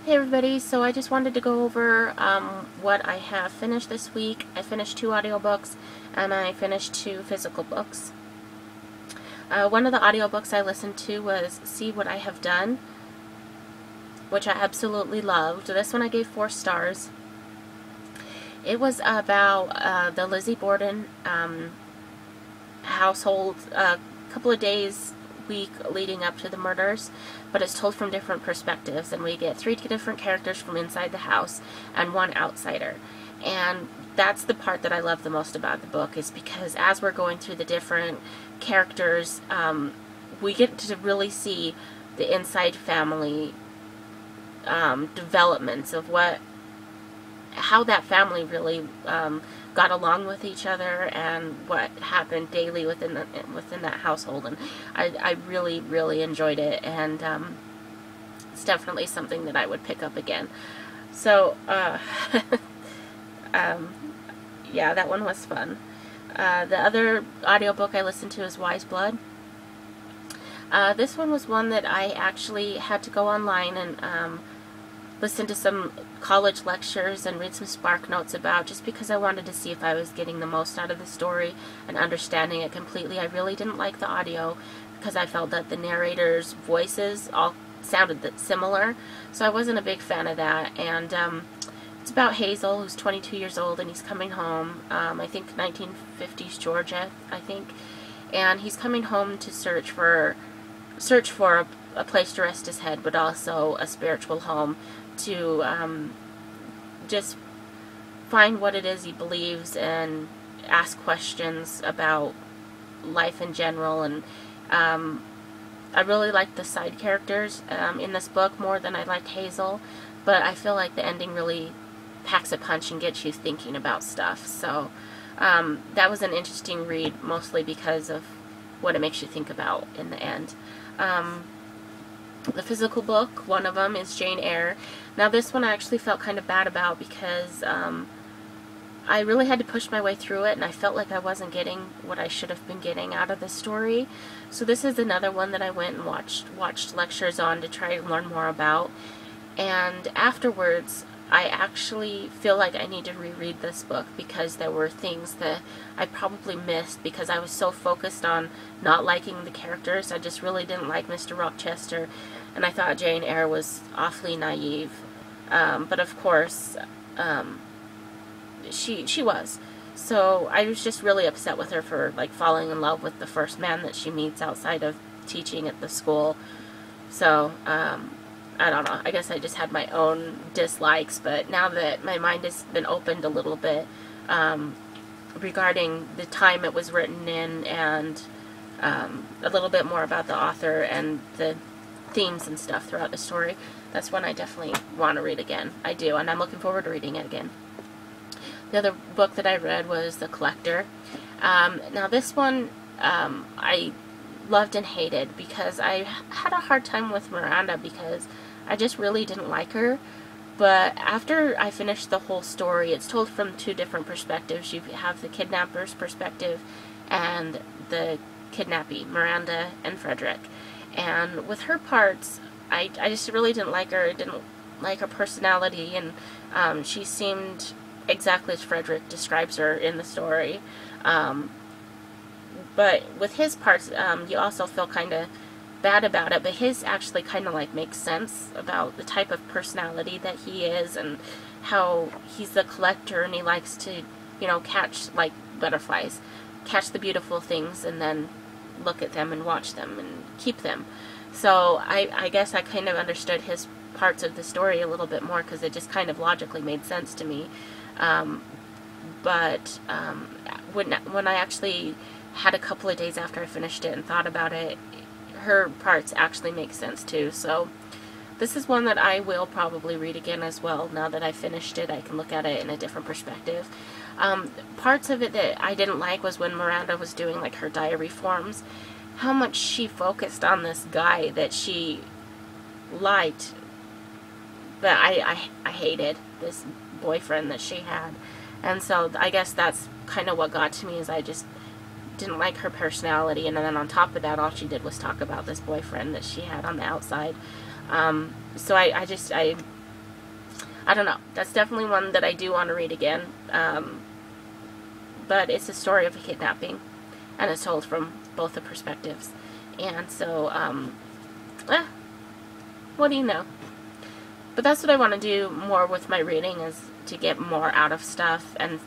Hey everybody, so I just wanted to go over what I have finished this week. I finished 2 audiobooks and I finished 2 physical books. One of the audiobooks I listened to was See What I Have Done, which I absolutely loved. This one I gave 4 stars. It was about the Lizzie Borden household, a couple of days, week leading up to the murders, but it's told from different perspectives, and we get 3 different characters from inside the house and 1 outsider. And that's the part that I love the most about the book, is because as we're going through the different characters, we get to really see the inside family developments of how that family really got along with each other and what happened daily within that household. And I really enjoyed it, and it's definitely something that I would pick up again. So yeah, that one was fun. The other audiobook I listened to is Wiseblood. This one was one that I actually had to go online and listen to some college lectures and read some spark notes about, just because I wanted to see if I was getting the most out of the story and understanding it completely. I really didn't like the audio because I felt that the narrators' voices all sounded similar, so I wasn't a big fan of that. And it's about Hazel, who's 22 years old, and he's coming home, I think 1950s Georgia, I think, and he's coming home to search for a place to rest his head, but also a spiritual home to just find what it is he believes and ask questions about life in general. And I really liked the side characters in this book more than I liked Hazel, but I feel like the ending really packs a punch and gets you thinking about stuff. So that was an interesting read, mostly because of what it makes you think about in the end. The physical book, one of them, is Jane Eyre. Now this one I actually felt kind of bad about because I really had to push my way through it, and I felt like I wasn't getting what I should have been getting out of the story. So this is another one that I went and watched lectures on to try to learn more about. And afterwards, I actually feel like I need to reread this book, because there were things that I probably missed because I was so focused on not liking the characters. I just really didn't like Mr. Rochester, and I thought Jane Eyre was awfully naive. But of course, she was. So I was just really upset with her for like falling in love with the first man that she meets outside of teaching at the school. So I don't know, I guess I just had my own dislikes, but now that my mind has been opened a little bit regarding the time it was written in, and a little bit more about the author and the themes and stuff throughout the story, that's one I definitely want to read again. I do, and I'm looking forward to reading it again. The other book that I read was The Collector. Now this one I loved and hated, because I had a hard time with Miranda because I just really didn't like her. But after I finished the whole story, it's told from 2 different perspectives. You have the kidnapper's perspective and the kidnappee, Miranda and Frederick. And with her parts, I just really didn't like her. I didn't like her personality, and she seemed exactly as Frederick describes her in the story. But with his parts, you also feel kind of bad about it, but his actually kind of like makes sense about the type of personality that he is, and how he's the collector, and he likes to, you know, catch like butterflies, catch the beautiful things, and then look at them and watch them and keep them. So I guess I kind of understood his parts of the story a little bit more, because it just kind of logically made sense to me. But when I actually had a couple of days after I finished it and thought about it, her parts actually make sense too. So this is one that I will probably read again as well. Now that I finished it, I can look at it in a different perspective. Parts of it that I didn't like was when Miranda was doing like her diary forms, how much she focused on this guy that she liked, but I hated this boyfriend that she had. And so I guess that's kind of what got to me, is I just didn't like her personality, and then on top of that, all she did was talk about this boyfriend that she had on the outside. So I I don't know. That's definitely one that I do want to read again. But it's a story of a kidnapping, and it's told from both the perspectives. And so, what do you know? But that's what I want to do more with my reading, is to get more out of stuff. And,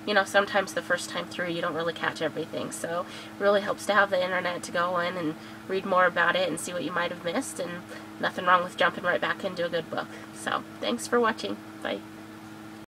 you know, sometimes the first time through you don't really catch everything. So it really helps to have the internet to go in and read more about it and see what you might have missed. And nothing wrong with jumping right back into a good book. So thanks for watching. Bye.